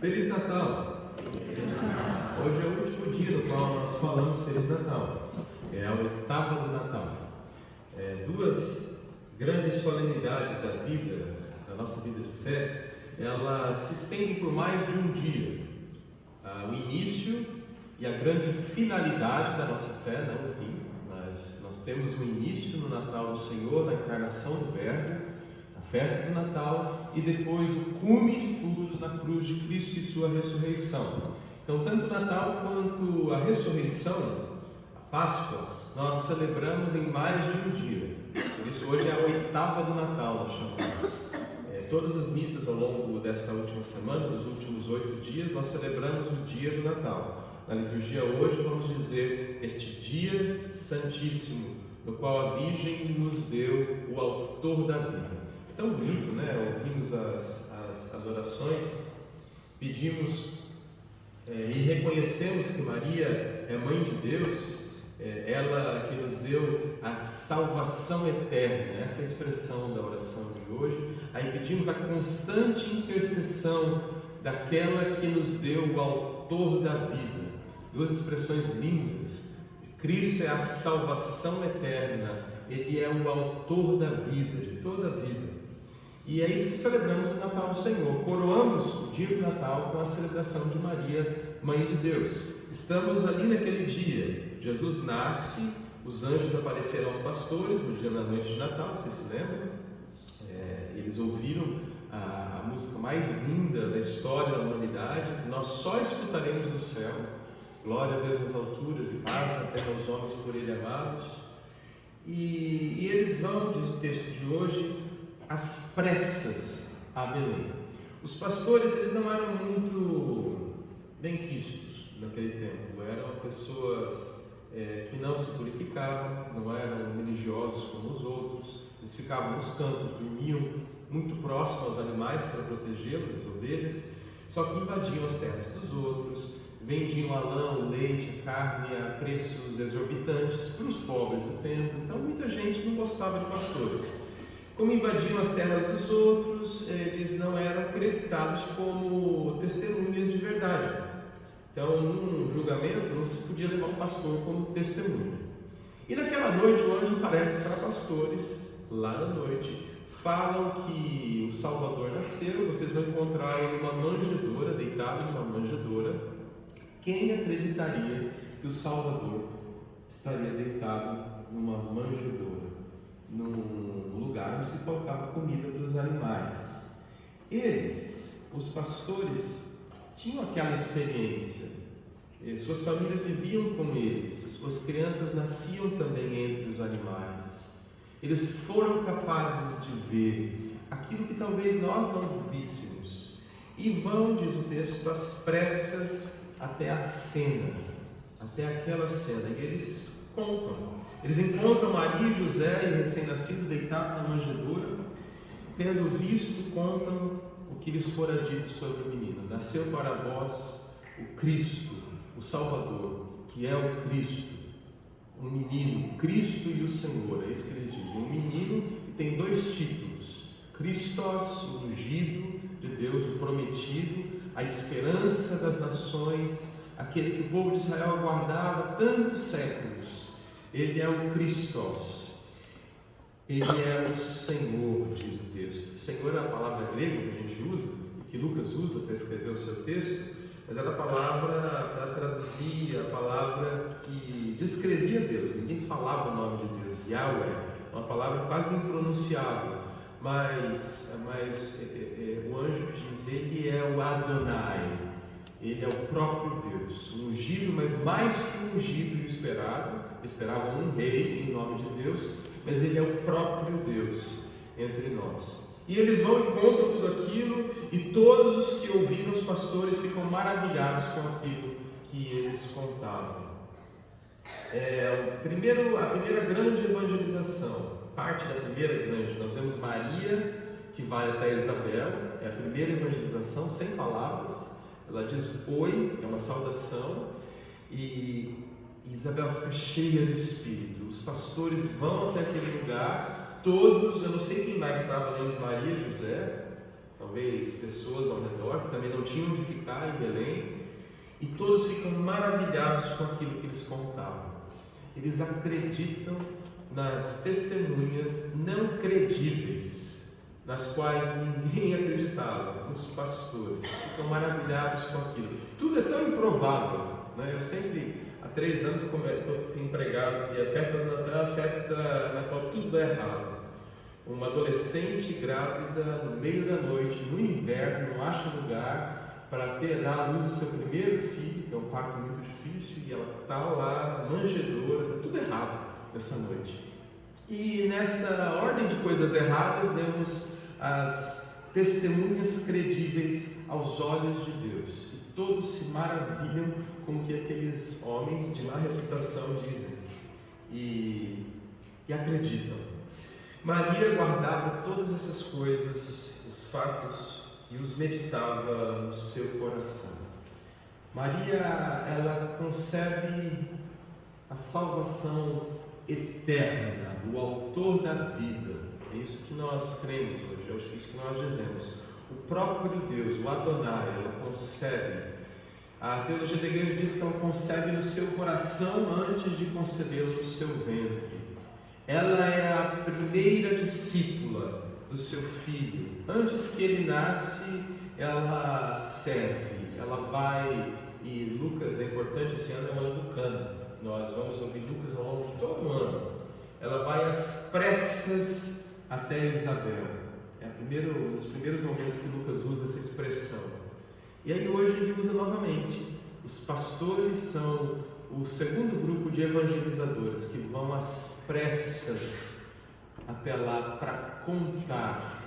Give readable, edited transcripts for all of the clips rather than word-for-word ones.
Feliz Natal! Feliz Natal. Hoje é o último dia no qual nós falamos Feliz Natal. É a oitava do Natal. Duas grandes solenidades da vida, da nossa vida de fé, elas se estendem por mais de um dia. O início e a grande finalidade da nossa fé, não o fim, mas nós temos o início no Natal do Senhor, na encarnação do Verbo, a festa do Natal, e depois o cume de tudo na cruz de Cristo e sua ressurreição. Então, tanto o Natal quanto a ressurreição, a Páscoa, nós celebramos em mais de um dia. Por isso, hoje é a oitava do Natal, nós chamamos. Todas as missas ao longo desta última semana, nos últimos 8 dias, nós celebramos o dia do Natal. Na liturgia hoje vamos dizer este dia santíssimo, no qual a Virgem nos deu o autor da vida. É tão bonito, né? Ouvimos as orações, pedimos e reconhecemos que Maria é Mãe de Deus, ela que nos deu a salvação eterna, essa é a expressão da oração de hoje. Aí pedimos a constante intercessão daquela que nos deu o autor da vida. Duas expressões lindas. Cristo é a salvação eterna, Ele é o autor da vida, de toda a vida. E é isso que celebramos no Natal do Senhor. Coroamos o dia do Natal com a celebração de Maria, Mãe de Deus. Estamos ali naquele dia. Jesus nasce, os anjos apareceram aos pastores no dia da noite de Natal, vocês se lembram? Eles ouviram a música mais linda da história da humanidade. Nós só escutaremos no céu. Glória a Deus nas alturas e paz na terra aos homens por Ele amados. E eles vão, diz o texto de hoje, às pressas a Belém. Os pastores, eles não eram muito benquistos naquele tempo. Eram pessoas que não se purificavam, não eram religiosos como os outros. Eles ficavam nos campos, dormiam muito próximo aos animais para protegê-los, as ovelhas, só que invadiam as terras dos outros, vendiam a lã, o leite, a carne a preços exorbitantes para os pobres do templo. Então muita gente não gostava de pastores. Como invadiam as terras dos outros, eles não eram acreditados como testemunhas de verdade. Então, num julgamento, não se podia levar um pastor como testemunha. E naquela noite, o anjo aparece para pastores, lá na noite, falam que o Salvador nasceu. Vocês vão encontrar uma manjedoura, deitado numa manjedoura. Quem acreditaria que o Salvador estaria deitado numa manjedoura, num lugar onde se colocava comida para os animais? Eles, os pastores, tinham aquela experiência. Suas famílias viviam com eles, suas crianças nasciam também entre os animais. Eles foram capazes de ver aquilo que talvez nós não víssemos. E vão, diz o texto, às pressas até a cena, até aquela cena. E eles contam. Eles encontram Maria e José, e recém-nascido, deitado na manjedoura. Tendo visto, contam o que lhes fora dito sobre o menino. Nasceu para vós o Cristo, o Salvador, que é o Cristo. Um menino, Cristo e o Senhor, é isso que eles dizem. Um menino que tem 2 títulos: Christos, o ungido de Deus, o prometido, a esperança das nações, aquele que o povo de Israel aguardava tantos séculos. Ele é o Christos, Ele é o Senhor, diz o texto. Senhor é a palavra grega que a gente usa, que Lucas usa para escrever o seu texto, mas era a palavra para traduzir, a palavra que descrevia Deus. Ninguém falava o nome de Deus. Yahweh, uma palavra quase impronunciável, mas o anjo diz: Ele é o Adonai, Ele é o próprio Deus, um ungido, mas mais que um ungido esperavam um rei em nome de Deus, mas Ele é o próprio Deus entre nós. E eles vão e contam tudo aquilo, e todos os que ouviram os pastores ficam maravilhados com aquilo que eles contavam. A primeira grande evangelização, parte da primeira grande, nós vemos Maria, que vai até Isabel, é a primeira evangelização, sem palavras. Ela diz oi, é uma saudação, e Isabel fica cheia do Espírito. Os pastores vão até aquele lugar, todos, eu não sei quem mais estava além de Maria e José, talvez pessoas ao redor que também não tinham onde ficar em Belém, e todos ficam maravilhados com aquilo que eles contavam. Eles acreditam nas testemunhas não credíveis, nas quais ninguém acreditava, os pastores. Ficam maravilhados com aquilo. Tudo é tão improvável, né? Eu sempre, há 3 anos, estou empregado e a festa do Natal é uma festa na qual tudo é errado. Uma adolescente grávida no meio da noite, no inverno, não acha lugar para dar à luz o seu primeiro filho, que é um parto muito difícil, e ela está lá, manjedoura, tudo errado nessa noite. E nessa ordem de coisas erradas, vemos as testemunhas credíveis aos olhos de Deus. E todos se maravilham com o que aqueles homens de má reputação dizem e acreditam. Maria guardava todas essas coisas, os fatos, e os meditava no seu coração. Maria, ela concebe a salvação eterna do autor da vida. É isso que nós cremos hoje, é isso que nós dizemos. O próprio Deus, o Adonai, ela concebe. A teologia da igreja diz que ela concebe no seu coração antes de concebê-lo no seu ventre. Ela é a primeira discípula do seu filho. Antes que ele nasce, ela serve, ela vai, e Lucas, é importante, esse ano é um ano do Cana. Nós vamos ouvir Lucas ao longo de todo o ano. Ela vai às pressas até Isabel. É um dos primeiros momentos que Lucas usa essa expressão. E aí hoje ele usa novamente. Os pastores são o segundo grupo de evangelizadores que vão às pressas até lá para contar.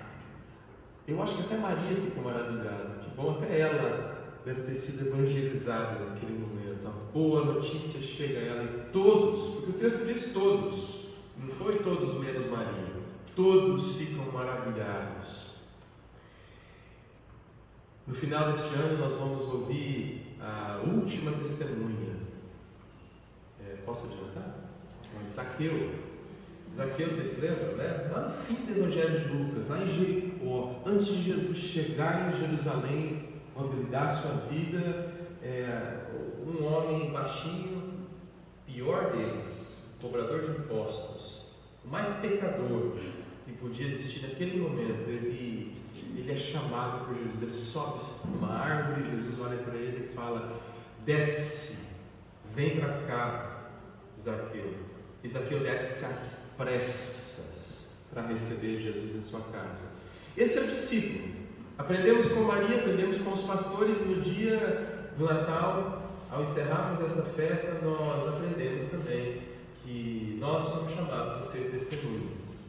Eu acho que até Maria fica maravilhada. Que bom, até ela deve ter sido evangelizada naquele momento. A boa notícia chega a ela e todos, porque o texto diz todos, não foi todos menos Maria, todos ficam maravilhados. No final deste ano nós vamos ouvir a última testemunha. Posso adiantar? Zaqueu, vocês se lembram, né? Lá no fim do Evangelho de Lucas, lá em Jericó, antes de Jesus chegar em Jerusalém, quando ele dá a sua vida, um homem baixinho, pior deles, cobrador de impostos, o mais pecador que podia existir naquele momento, ele é chamado por Jesus, ele sobe uma árvore, Jesus olha para ele e fala: desce, vem para cá, Zaqueu. E Zaqueu desce às pressas para receber Jesus em sua casa. Esse é o discípulo. Aprendemos com Maria, aprendemos com os pastores no dia do Natal. Ao encerrarmos essa festa, nós aprendemos também que nós somos chamados a ser testemunhas.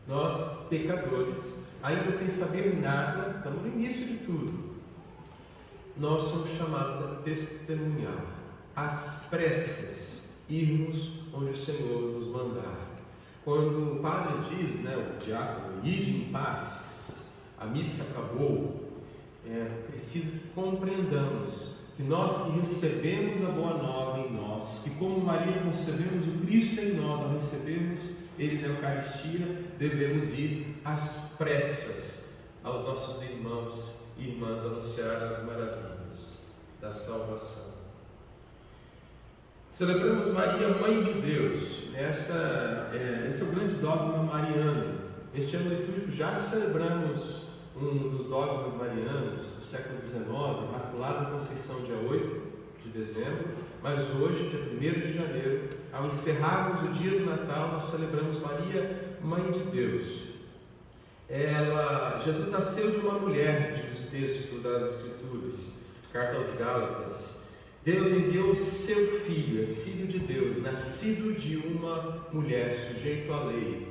Nós, pecadores, ainda sem saber nada, estamos no início de tudo. Nós somos chamados a testemunhar, às pressas, irmos onde o Senhor nos mandar. Quando o padre diz, o diácono, ide em paz, a missa acabou, é preciso que compreendamos que nós que recebemos a boa nova em nós, que como Maria concebemos o Cristo em nós, ao recebermos Ele na Eucaristia, devemos ir às pressas aos nossos irmãos e irmãs anunciar as maravilhas da salvação. Celebramos Maria, Mãe de Deus. Esse é o grande dogma mariano. Este ano litúrgico já celebramos um dos dogmas marianos do século XIX, Imaculada Conceição, dia 8 de dezembro, mas hoje, dia 1º de janeiro, ao encerrarmos o dia do Natal, nós celebramos Maria, Mãe de Deus. Jesus nasceu de uma mulher, diz o texto das Escrituras, carta aos Gálatas. Deus enviou o seu filho, filho de Deus, nascido de uma mulher, sujeito à lei.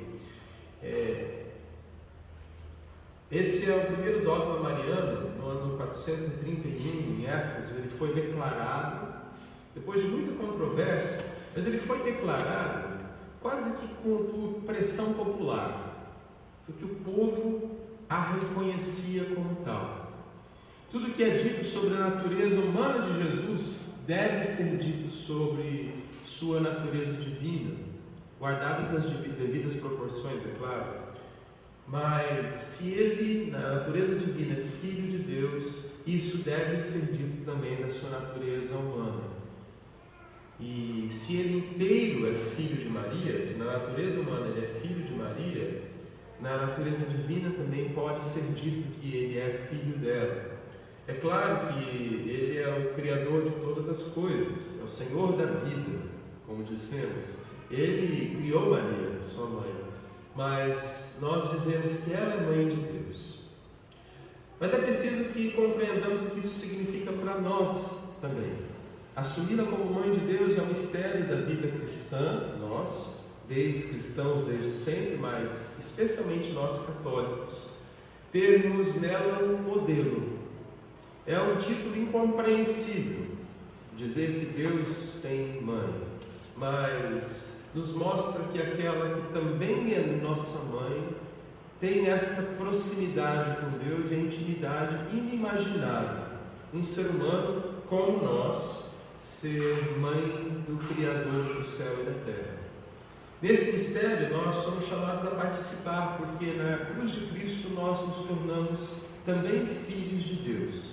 Esse é o primeiro dogma mariano, no ano 431, em Éfeso. Ele foi declarado, depois de muita controvérsia, mas ele foi declarado quase que por pressão popular, porque o povo a reconhecia como tal. Tudo que é dito sobre a natureza humana de Jesus deve ser dito sobre sua natureza divina, guardadas as devidas proporções, é claro. Mas se ele, na natureza divina, é filho de Deus, isso deve ser dito também da sua natureza humana. E se ele inteiro é filho de Maria, se na natureza humana ele é filho de Maria, na natureza divina também pode ser dito que ele é filho dela. É claro que ele é o Criador de todas as coisas, é o Senhor da vida, como dissemos. Ele criou Maria, sua mãe, mas nós dizemos que ela é mãe de Deus. Mas é preciso que compreendamos o que isso significa para nós também. Assumida como mãe de Deus é um mistério da vida cristã, nós, cristãos desde sempre, mas especialmente nós católicos, termos nela um modelo. É um título incompreensível dizer que Deus tem mãe, mas nos mostra que aquela que também é nossa mãe tem esta proximidade com Deus e a intimidade inimaginável. Um ser humano como nós ser mãe do Criador do céu e da terra. Nesse mistério nós somos chamados a participar, porque na cruz de Cristo nós nos tornamos também filhos de Deus.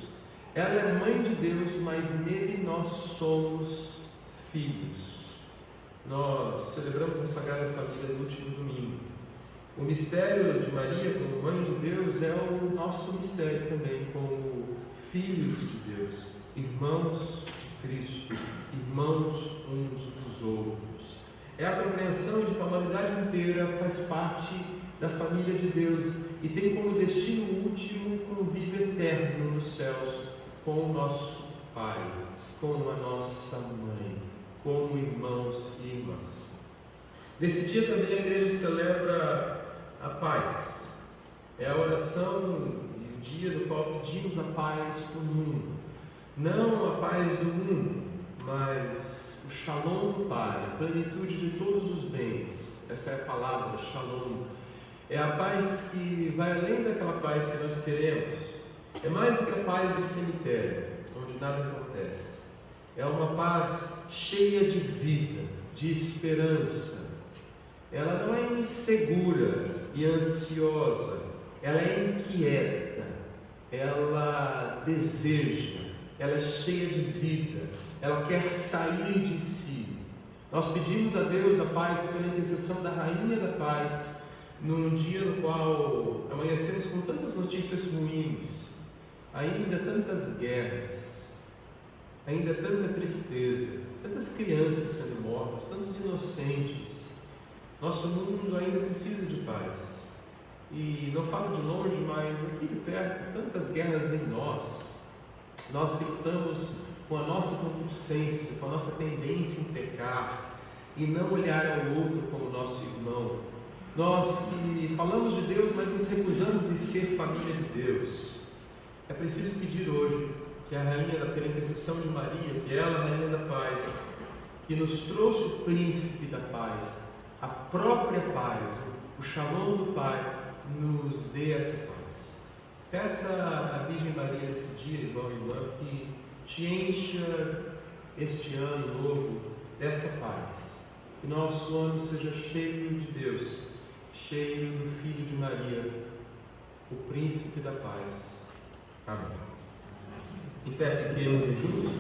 Ela é mãe de Deus, mas nele nós somos filhos. Nós celebramos a Sagrada Família no último domingo. O mistério de Maria como mãe de Deus é o nosso mistério também como filhos de Deus, irmãos de Cristo, irmãos uns dos outros. É a compreensão de que a humanidade inteira faz parte da família de Deus e tem como destino último o convívio eterno nos céus com o nosso Pai, com a nossa mãe, como irmãos e irmãs. Nesse dia também a igreja celebra a paz. É a oração e o dia no qual pedimos a paz do mundo. Não a paz do mundo, mas o shalom do Pai, a plenitude de todos os bens. Essa é a palavra, shalom. É a paz que vai além daquela paz que nós queremos. É mais do que a paz de cemitério, onde nada acontece. É uma paz cheia de vida, de esperança. Ela não é insegura e ansiosa, ela é inquieta, ela deseja, ela é cheia de vida, ela quer sair de si. Nós pedimos a Deus a paz pela intercessão da Rainha da Paz, num dia no qual amanhecemos com tantas notícias ruins, ainda tantas guerras, ainda tanta tristeza, tantas crianças sendo mortas, tantos inocentes. Nosso mundo ainda precisa de paz. E não falo de longe, mas aqui de perto, tantas guerras em nós. Nós que lutamos com a nossa concupiscência, com a nossa tendência em pecar e não olhar ao outro como nosso irmão. Nós que falamos de Deus, mas nos recusamos em ser família de Deus. É preciso pedir hoje que a Rainha, pela intercessão de Maria, que ela, a Rainha da Paz, que nos trouxe o Príncipe da Paz, a própria paz, o shalom do Pai, nos dê essa paz. Peça à Virgem Maria nesse dia, irmão e irmã, que te encha este ano novo dessa paz. Que nosso ano seja cheio de Deus, cheio do Filho de Maria, o Príncipe da Paz. Amém. Em pé, fiquemos juntos,